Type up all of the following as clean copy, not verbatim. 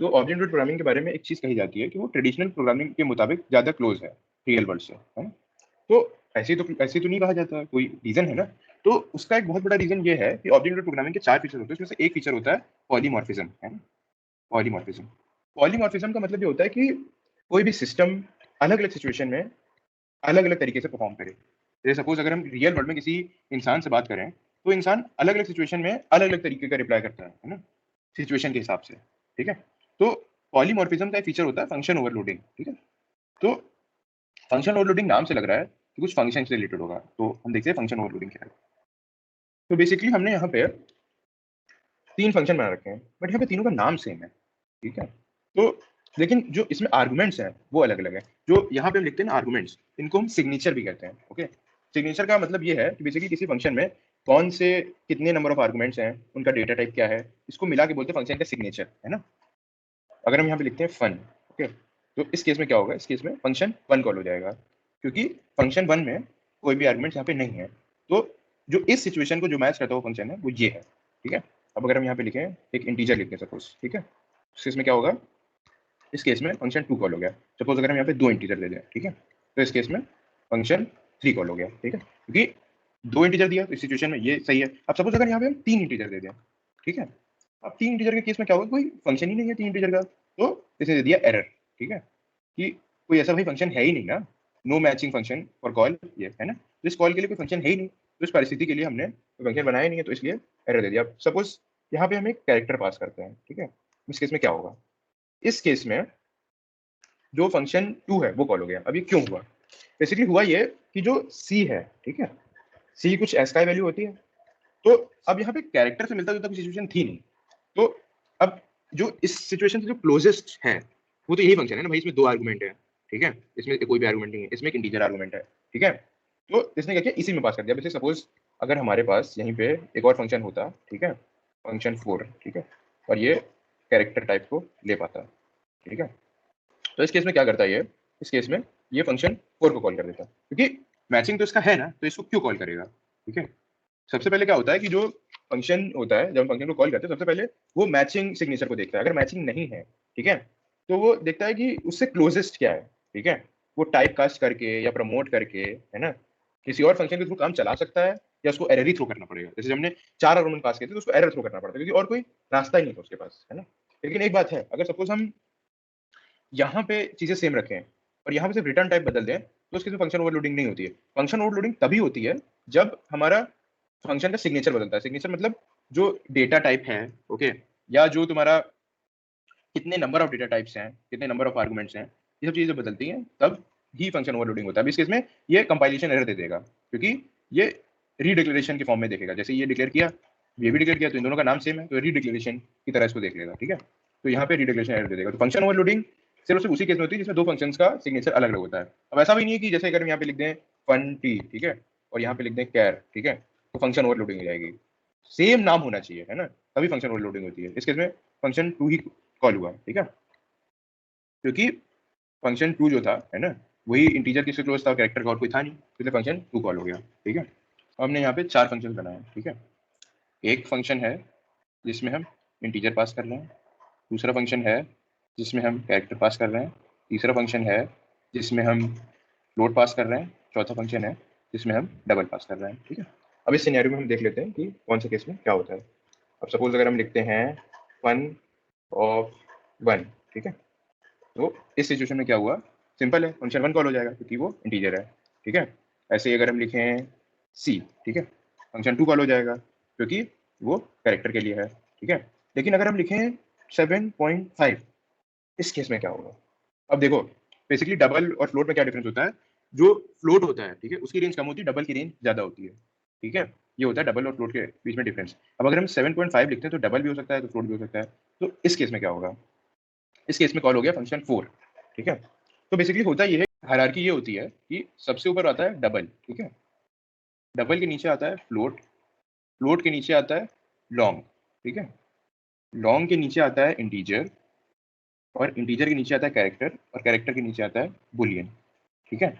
तो object oriented programming के बारे में एक चीज़ कही जाती है कि वो ट्रेडिशनल प्रोग्रामिंग के मुताबिक ज़्यादा क्लोज़ है, रियल वर्ल्ड से, है ना? तो ऐसे तो नहीं कहा जाता, कोई रीज़न है ना? तो उसका एक बहुत बड़ा रीज़न ये है कि ऑब्जेक्ट ओरिएंटेड प्रोग्रामिंग के 4 फीचर होते हैं, उसमें से एक फीचर होता है पॉलीमॉर्फिज़्म, है ना? पॉलीमॉर्फिज़्म। पॉलीमॉर्फिज़्म का मतलब ये होता है कि कोई भी सिस्टम अलग-अलग सिचुएशन में अलग-अलग तरीके से परफ़ॉर्म करे। जैसे सपोज़ अगर हम रियल वर्ल्ड में किसी इंसान से बात करें, तो इंसान अलग-अलग सिचुएशन में अलग-अलग तरीके का रिप्लाई करता है ना? सिचुएशन के हिसाब से, ठीक है? तो पॉलीमॉर्फिज़्म का एक फीचर होता है फंक्शन ओवरलोडिंग, ठीक है? तो फंक्शन ओवरलोडिंग नाम से लग रहा है कि कुछ फंक्शन से रिलेटेड होगा, तो हम देखते हैं फंक्शन ओवरलोडिंग क्या है। तो बेसिकली हमने यहाँ पे 3 फंक्शन बना रखे हैं, बट यहाँ पे तीनों का नाम सेम है, ठीक है? तो लेकिन जो इसमें आर्गुमेंट्स हैं, वो अलग-अलग हैं। जो यहाँ पे हम लिखते हैं ना आर्गुमेंट्स, इनको हम सिग्नेचर भी कहते हैं, ओके? सिग्नेचर का मतलब ये है कि बेसिकली किसी फंक्शन में कौन से कितने नंबर ऑफ आर्गुमेंट्स हैं, उनका डेटा टाइप क्या है, इसको मिला के बोलते हैं फंक्शन का सिग्नेचर, है ना? अगर हम यहाँ पे लिखते हैं फन, ओके? तो इस केस में क्या होगा? इस केस में फंक्शन 1 कॉल हो जाएगा, क्योंकि फंक्शन 1 में कोई भी आर्गुमेंट्स यहाँ पे नहीं है। तो जो इस सिचुएशन को जो मैच करता है वो फंक्शन है, वो ये है, ठीक है? अब अगर हम यहाँ पे लिखें, एक इंटीजर लिखते हैं सपोज़, ठीक है? इस केस में क्या होगा? इस केस में फंक्शन 2 कॉल हो गया। सपोज़ अगर हम यहाँ पे 2 इंटीजर दे दें, ठीक है? तो इस केस में फंक्शन 3 कॉल हो गया, ठीक है? क्योंकि 2 इंटीजर दिया, तो इस सिचुएशन में ये सही है। अब सपोज़ अगर यहाँ पे हम 3 इंटीजर दे दें, ठीक है? अब 3 इंटीजर के केस में क्या होगा? कोई फंक्शन ही नहीं है 3 इंटीजर का, तो इसे दे दिया एरर, ठीक है? कि कोई ऐसा भाई फंक्शन है ही नहीं ना, no matching function for call ये, है ना? तो इस कॉल के लिए कोई फंक्शन है ही नहीं, तो इस परिस्थिति के लिए हमने कोई फंक्शन बनाया ही नहीं है, तो इसलिए एरर दे दिया। सपोज़ यहाँ पे हम एक कैरेक्टर पास करते हैं, ठीक है? इस केस में क्या होगा? इस केस में जो फंक्शन 2 है वो कॉल हो गया। अब ये क्यों हुआ? बेसिकली हुआ ये कि जो सी है, ठीक है? सी कुछ एस्काई वैल्यू होती है, तो अब यहाँ पे कैरेक्टर से मिलता-जुलता कोई सिचुएशन थी नहीं। तो अब जो इस सिचुएशन से जो क्लोज़ेस्ट है, वो तो यही फंक्शन है ना भाई, इसमें 2 आर्गुमेंट है, ठीक है? इसमें कोई भी आर्गुमेंट नहीं है, इसमें एक इंटीजर आर्गुमेंट है, ठीक है? तो इसने क्या किया, इसी में पास कर दिया। जैसे सपोज़ अगर हमारे पास यहीं पे एक और फंक्शन होता, ठीक है? फंक्शन 4, ठीक है? और ये कैरेक्टर टाइप को ले पाता, ठीक है? तो इस केस में क्या करता है ये, इस केस में ये फंक्शन 4 को कॉल कर देता है, क्योंकि मैचिंग तो इसका है ना, तो इसको क्यों कॉल करेगा, ठीक है? सबसे पहले क्या होता है कि जो फंक्शन होता है, जब हम फंक्शन को कॉल करते हैं, सबसे पहले वो मैचिंग सिग्नेचर को देखता है। अगर मैचिंग नहीं है, ठीक है? तो वो देखता है कि उससे क्लोज़ेस्ट क्या है, ठीक है? वो टाइप कास्ट करके या प्रमोट करके, है ना? किसी और फंक्शन के थ्रू काम चला सकता है या उसको एरर ही थ्रो करना पड़ेगा। जैसे हमने 4 आर्गुमेंट पास किए थे, तो उसको एरर थ्रो करना पड़ता है, क्योंकि और कोई रास्ता ही नहीं था उसके पास, है ना? लेकिन एक बात है, अगर सपोज़ हम यहाँ पे चीज़ें सेम रखें और यहाँ पे सिर्फ रिटर्न टाइप बदल दें, तो उसके फंक्शन ओवरलोडिंग नहीं होती है। फंक्शन ओवरलोडिंग तभी होती है, जब हमारा फंक्शन का सिग्नेचर बदलता है। सिग्नेचर मतलब जो डेटा टाइप है, ओके? या जो तुम्हारा कितने नंबर ऑफ डेटा टाइप्स हैं, कितने नंबर ऑफ आर्गुमेंट्स हैं, ये सब चीज़ें बदलती हैं, तब ही फंक्शन ओवरलोडिंग होता है। अब इस केस में ये कंपाइलेशन एरर दे देगा, क्योंकि ये रीडिक्लेरेशन के फॉर्म में देखेगा। जैसे ये डिक्लेयर किया, ये भी डिक्लेयर किया, तो इन दोनों का नाम सेम है, तो रीडिक्लेरेशन की तरह इसको देख लेगा, ठीक है? तो यहाँ पे रीडिक्लेरेशन एरर दे देगा। तो फंक्शन ओवरलोडिंग सिर्फ और सिर्फ उसी केस में होती है जिसमें 2 फंक्शंस का सिग्नेचर अलग-अलग होता है। अब ऐसा भी नहीं है कि जैसे अगर हम यहाँ पे लिख दें फन टी, ठीक है? और यहाँ पे लिख दें कैर, ठीक है? तो फंक्शन ओवरलोडिंग हो जाएगी। सेम नाम होना चाहिए, है ना? तभी फंक्शन ओवरलोडिंग होती है। इस केस में फंक्शन 2 ही कॉल हुआ, ठीक है? क्योंकि फंक्शन 2 जो था, है ना? वही इंटीजर किससे क्लोज़ था, कैरेक्टर का और कोई था नहीं, इसलिए फंक्शन 2 कॉल हो गया, ठीक है? अब हमने यहाँ पे 4 फंक्शंस बनाए हैं, ठीक है? एक फंक्शन है जिसमें हम इंटीजर पास कर रहे हैं, दूसरा फंक्शन है जिसमें हम कैरेक्टर पास कर रहे हैं, तीसरा फंक्शन है जिसमें हम फ्लोट पास कर रहे हैं, चौथा फंक्शन है जिसमें हम डबल पास कर रहे हैं, ठीक है? अब इस सिनेरियो में हम देख लेते हैं कि कौन से केस में क्या होता है। अब सपोज़ अगर हम लिखते हैं फन ऑफ 1, ठीक है? तो इस सिचुएशन में क्या हुआ, सिंपल है, फंक्शन 1 कॉल हो जाएगा क्योंकि वो इंटीजर है, ठीक है? ऐसे ही अगर हम लिखें सी, ठीक है? फंक्शन 2 कॉल हो जाएगा क्योंकि वो कैरेक्टर के लिए है, ठीक है? लेकिन अगर हम लिखें 7.5, इस केस में क्या होगा? अब देखो, बेसिकली डबल और फ्लोट में क्या डिफरेंस होता है? जो फ्लोट होता है, ठीक है? उसकी रेंज कम होती है, डबल की रेंज ज़्यादा होती है, ठीक है? ये होता है डबल और फ्लोट के बीच में डिफरेंस। अब अगर हम 7.5 लिखते हैं तो डबल भी हो सकता है, तो फ्लोट भी हो सकता है। तो इस केस में क्या होगा? इस केस में कॉल हो गया फंक्शन 4, ठीक है? तो बेसिकली होता ये है, हायरार्की ये होती है कि सबसे ऊपर आता है डबल, ठीक है? डबल के नीचे आता है फ्लोट, फ्लोट के नीचे आता है लॉन्ग, ठीक है? लॉन्ग के नीचे आता है इंटीजर और इंटीजर के नीचे आता है कैरेक्टर और कैरेक्टर के नीचे आता है बूलियन, ठीक है?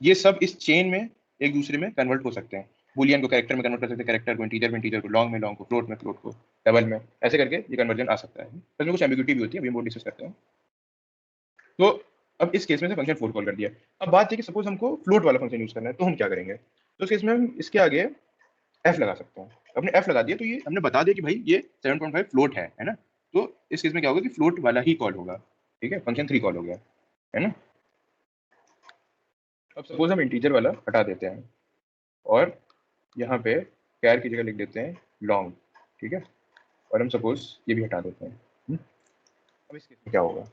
ये सब इस चेन में एक दूसरे में कन्वर्ट हो सकते हैं। बूलियन को कैरेक्टर में कन्वर्ट कर सकते हैं, कैरेक्टर को इंटीजर में, इंटीजर को लॉन्ग में, लॉन्ग को फ्लोट में, फ्लोट को डबल में, ऐसे करके ये कन्वर्जन आ सकता है। इसमें कुछ एम्बिग्यूटी भी होती है, अभी हम वो डिस्कस करते हैं। तो अब इस केस में से फंक्शन 4 कॉल कर दिया। अब बात है कि सपोज हमको फ्लोट वाला फंक्शन यूज करना है, तो हम क्या करेंगे? तो इस केस में हम इसके आगे एफ लगा सकते हैं। हमने एफ लगा दिया तो ये हमने बता दिया कि भाई ये 7.5 फ्लोट है ना? तो इस केस में क्या होगा कि फ्लोट वाला ही कॉल होगा, ठीक है? फंक्शन 3 कॉल हो गया, है ना? अब सपोज हम इंटीजर वाला हटा देते हैं और यहाँ पे कैर की जगह लिख देते हैं लॉन्ग, ठीक है? और हम सपोज ये भी हटा देते हैं। अब इस केस में क्या होगा?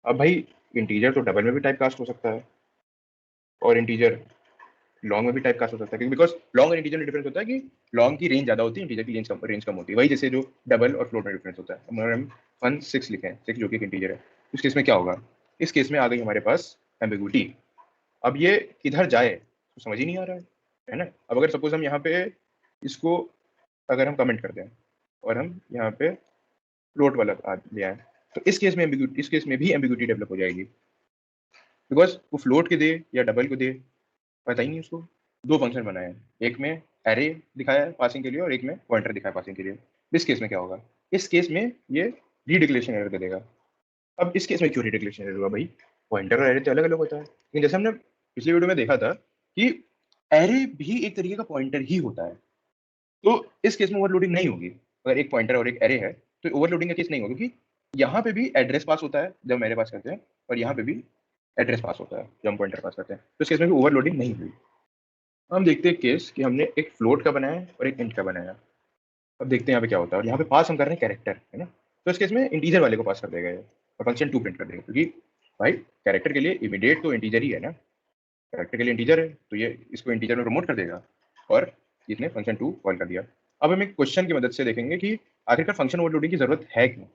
अब भाई इंटीजर तो डबल में भी टाइप कास्ट हो सकता है और इंटीजर लॉन्ग में भी टाइप कास्ट हो सकता है, क्योंकि बिकॉज लॉन्ग और इंटीजर में डिफरेंस होता है कि लॉन्ग की रेंज ज़्यादा होती है, इंटीजर की रेंज कम होती है। वही जैसे जो डबल और फ्लोट में डिफरेंस होता है। अगर हम 1 6 लिखें, 6 जो कि एक इंटीजर है, इस केस में क्या होगा? इस केस में आ गई हमारे पास एम्बिगुइटी। अब ये किधर जाए तो समझ ही नहीं आ रहा है ना? अब अगर सपोज हम यहाँ पे इसको अगर हम कमेंट कर दें और हम यहाँ पे फ्लोट वाला ले आए, तो इस केस में भी एम्बिगुइटी डेवलप हो जाएगी, बिकॉज वो फ्लोट के दे या डबल को दे पता ही नहीं उसको। दो फंक्शन बनाए हैं, एक में एरे दिखाया है पासिंग के लिए और एक में पॉइंटर दिखाया है पासिंग के लिए। इस केस में क्या होगा? इस केस में ये रीडिक्लेरेशन एरर दे देगा। अब इस केस में क्यों रीडिक्लेरेशन एरर हुआ भाई? पॉइंटर और एरे तो अलग अलग होता है, लेकिन जैसे हमने पिछले वीडियो में देखा था कि एरे भी एक तरीके का पॉइंटर ही होता है। तो इस केस में ओवरलोडिंग नहीं होगी। अगर एक पॉइंटर और एक एरे है तो ओवरलोडिंग का केस नहीं होगा, क्योंकि यहाँ पे भी एड्रेस पास होता है जब मेरे पास करते हैं, और यहाँ पे भी एड्रेस पास होता है जब हम पॉइंटर पास करते हैं। तो इस केस में भी ओवरलोडिंग नहीं हुई। हम देखते हैं केस कि हमने एक फ्लोट का बनाया है और एक इंट का बनाया। अब देखते हैं यहाँ पे क्या होता है। और यहाँ पे पास हम कर रहे हैं कैरेक्टर, है ना? तो इस केस में इंटीजर वाले को पास कर देगा ये और फंक्शन 2 प्रिंट कर देगा, क्योंकि भाई कैरेक्टर के लिए इमीडिएट तो इंटीजर ही है ना। कैरेक्टर के लिए इंटीजर है तो ये इसको इंटीजर में प्रमोट कर देगा और इसने फंक्शन 2 कॉल कर दिया। अब हम एक क्वेश्चन की मदद से देखेंगे कि आखिरकार फंक्शन ओवरलोडिंग की जरूरत है क्यों।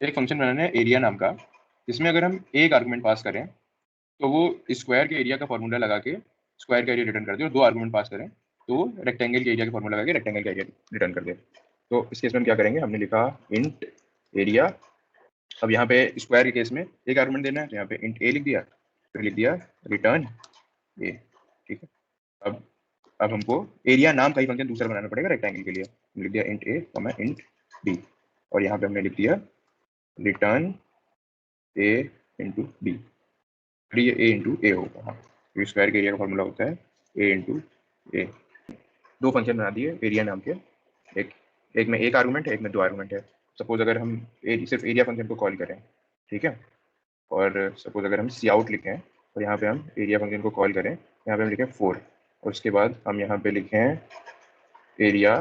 एक फंक्शन बनाना है एरिया नाम का, जिसमें अगर हम एक आर्गुमेंट पास करें तो वो स्क्वायर के एरिया का फॉर्मूला लगा के स्क्वायर का एरिया रिटर्न कर दे, और दो आर्गुमेंट पास करें तो वो रेक्टेंगल के एरिया का फॉर्मूला लगा के रेक्टेंगल का एरिया रिटर्न कर दे। तो इस केस में हम क्या करेंगे? हमने लिखा इंट एरिया। अब यहाँ पे स्क्वायर के केस में एक आर्गुमेंट देना है, तो यहाँ पे इंट ए लिख दिया, फिर लिख दिया रिटर्न ए, ठीक है? अब हमको एरिया नाम का ही फंक्शन दूसरा बनाना पड़ेगा रेक्टेंगल के लिए। लिख दिया इंट ए इंट बी, और यहाँ पे हमने लिख दिया रिटर्न ए इंटू बी। ये ए इंटू ए होगा, हाँ, क्योंकि स्क्वायर के एरिया का फॉर्मूला होता है ए इंटू ए। दो फंक्शन बना दिए एरिया नाम के, एक में एक आर्गुमेंट है, एक में दो आर्गुमेंट है। सपोज अगर हम सिर्फ एरिया फंक्शन को कॉल करें, ठीक है, और सपोज अगर हम सी आउट लिखें और यहाँ पे हम एरिया फंक्शन को कॉल करें, यहाँ पे हम लिखें 4 और उसके बाद हम यहाँ पे लिखें एरिया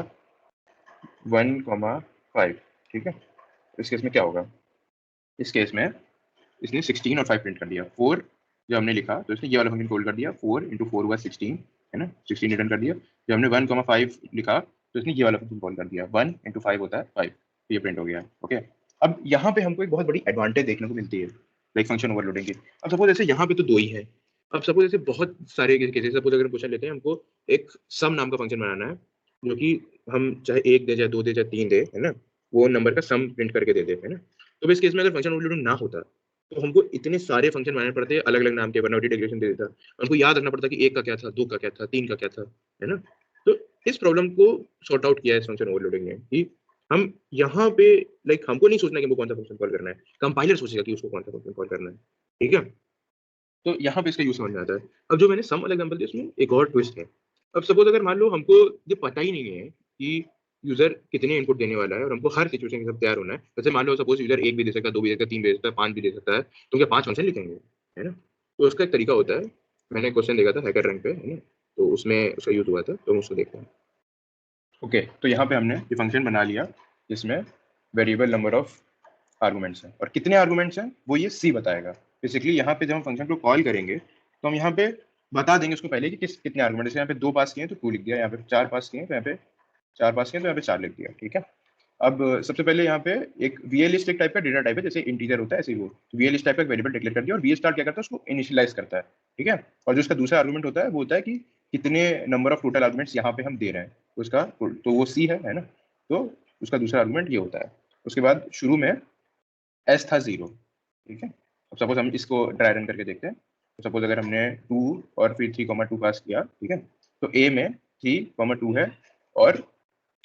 1,5, ठीक है? इस केस में क्या होगा? इस केस में इसने 16 और 5 प्रिंट कर दिया। 4 जो हमने लिखा तो इसने ये वाला फंक्शन कॉल कर दिया, 4 इंटू 4 हुआ 16, है ना? 16 रिटर्न कर दिया। जब हमने 1,5 लिखा तो इसने ये वाला फंक्शन कॉल कर दिया, 1 इंटू 5 होता है 5, तो ये प्रिंट हो गया। ओके, अब यहाँ पे हमको एक बहुत बड़ी एडवांटेज देखने को मिलती है लाइक फंक्शन ओवरलोडिंग की। अब सपोज ऐसे यहाँ पे तो दो ही है, अब सपोज ऐसे बहुत सारे केसेस, सपोज अगर क्वेश्चन लेते हैं, हमको एक सम नाम का फंक्शन बनाना है जो कि हम चाहे 1 दे, चाहे 2 दे, चाहे 3 दे, है ना? वो नंबर का सम प्रिंट करके दे दे, है ना? तो इस केस में अगर फंक्शन ओवरलोडिंग ना होता तो हमको इतने सारे फंक्शन बनाने पड़ते हैं अलग अलग नाम के, वरना डिक्लेरेशन दे देता। हमको याद रखना पड़ता कि एक का क्या था, दो का क्या था, तीन का क्या था, है ना? तो इस प्रॉब्लम को सॉर्ट आउट किया है इस फंक्शन ओवरलोडिंग ने कि हम यहाँ पे लाइक हमको नहीं सोचना कि हमको कौन सा फंक्शन कॉल करना है, कंपाइलर सोचेगा कि उसको कौन सा फंक्शन कॉल करना है, ठीक है? तो यहाँ पे इसका यूज समझ में आता है। अब जो मैंने सम वाला एग्जांपल दिया उसमें एक और ट्विस्ट है। अब सपोज अगर मान लो हमको ये पता ही नहीं है कि यूजर कितने इनपुट देने वाला है और हमको हर सिचुएशन के साथ तैयार होना है। जैसे मान लो सपोज यूजर 1 भी दे सकता है, 2 भी दे सकता है, 3 भी दे सकता है, 5 भी दे सकता है, तो क्या 5 फंक्शन लिखेंगे, है ना? तो उसका एक तरीका होता है, मैंने क्वेश्चन देखा था हैकर रैंक पे, है ना? तो उसमें उसका यूज हुआ था, तो हम उसको देखते हैं। ओके, तो यहाँ पे हमने ये फंक्शन बना लिया जिसमें वेरिएबल नंबर ऑफ आर्गुमेंट्स हैं, और कितने आर्गुमेंट्स हैं वो ये सी बताएगा। बेसिकली यहाँ पे जब हम फंक्शन को कॉल करेंगे तो हम यहाँ पे बता देंगे उसको पहले कि कितने आर्गुमेंट। जैसे यहाँ पे 2 पास किए हैं तो 2 लिख दिया, यहाँ पे 4 पास किए हैं तो यहाँ पे 4 पास किए हैं तो यहाँ पे 4 लिख दिया, ठीक है? अब सबसे पहले यहाँ पे एक वीएलिस्ट टाइप का डेटा टाइप है, जैसे इंटीजर होता है ऐसे ही वो वीएलिस्ट टाइप का वेरिएबल डिक्लेयर कर दिया, और वी स्टार क्या करता है उसको इनिशियलाइज करता है, ठीक है? और जो उसका दूसरा आर्गुमेंट होता है वो होता है कि कितने नंबर ऑफ टोटल आर्गुमेंट्स यहाँ पे हम दे रहे हैं उसका, तो वो सी है ना? तो उसका दूसरा आर्गुमेंट ये होता है। उसके बाद शुरू में एस था 0, ठीक है? अब सपोज हम इसको ट्राई रन करके देखते हैं। तो सपोज अगर हमने 2 और फिर 3,2 पास किया, ठीक है? तो ए में 3, 2 है और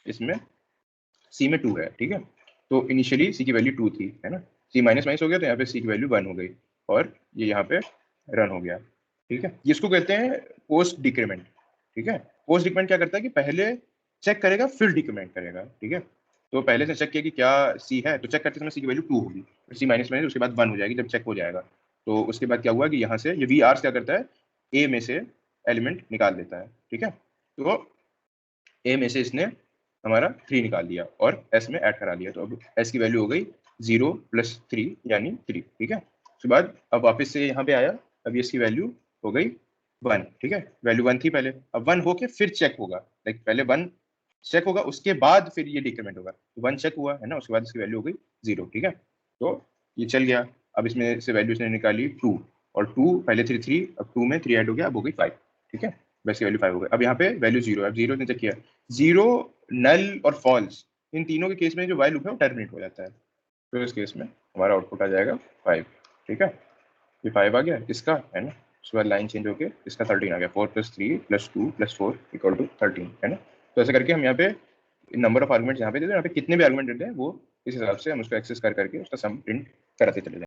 इसमें सी में 2 है, ठीक है। तो इनिशियली सी की वैल्यू 2 थी, है ना, सी माइनस माइनस हो गया तो यहाँ पे सी की वैल्यू 1 हो गई और ये यहाँ पे रन हो गया, ठीक है। इसको कहते हैं पोस्ट डिक्रीमेंट, ठीक है। पोस्ट डिक्रीमेंट क्या करता है कि पहले चेक करेगा फिर डिक्रीमेंट करेगा, ठीक है। तो पहले से चेक किया कि क्या सी है, तो चेक करते समय सी की वैल्यू 2 होगी, सी माइनस माइनस उसके बाद 1 हो जाएगी जब चेक हो जाएगा। तो उसके बाद क्या हुआ कि यहाँ से ये वी आर क्या करता है, ए में से एलिमेंट निकाल देता है, ठीक है। तो ए में से इसने हमारा 3 निकाल दिया और एस में ऐड करा दिया, तो अब एस की वैल्यू हो गई 0 + 3 यानी 3, ठीक है। उसके बाद अब वापस से यहाँ पे आया, अब इसकी वैल्यू हो गई 1, ठीक है। वैल्यू 1 थी पहले, अब 1 होके फिर चेक होगा, लाइक पहले 1 चेक होगा उसके बाद फिर ये डिक्रीमेंट होगा, तो 1 चेक हुआ है ना, उसके बाद इसकी वैल्यू हो गई 0, ठीक है। तो ये चल गया, अब इसमें से वैल्यू इसने निकाली 2 और 2 पहले 3, अब 2 में 3 ऐड हो गया, अब हो गई 5, ठीक है। बस की वैल्यू 5 हो गई। अब यहाँ पे वैल्यू 0 है, अब 0 ने चेक किया, 0 नल और फॉल्स इन तीनों के केस में जो वाइल लूप है वो टर्मिनेट हो जाता है, तो इस केस में हमारा आउटपुट आ जाएगा 5, ठीक है। ये 5 आ गया इसका, है ना। उसके बाद लाइन चेंज होके इसका 13 आ गया, 4 + 3 + 2 + 4 = 13, है ना। तो ऐसे करके हम यहाँ पे नंबर ऑफ आर्गुमेंट्स यहाँ पे देते हैं, यहाँ पे कितने भी आर्गुमेंट देते हैं वो इस हिसाब से हम उसको एक्सेस कर करके उसका सम प्रिंट कराते चले जाएंगे।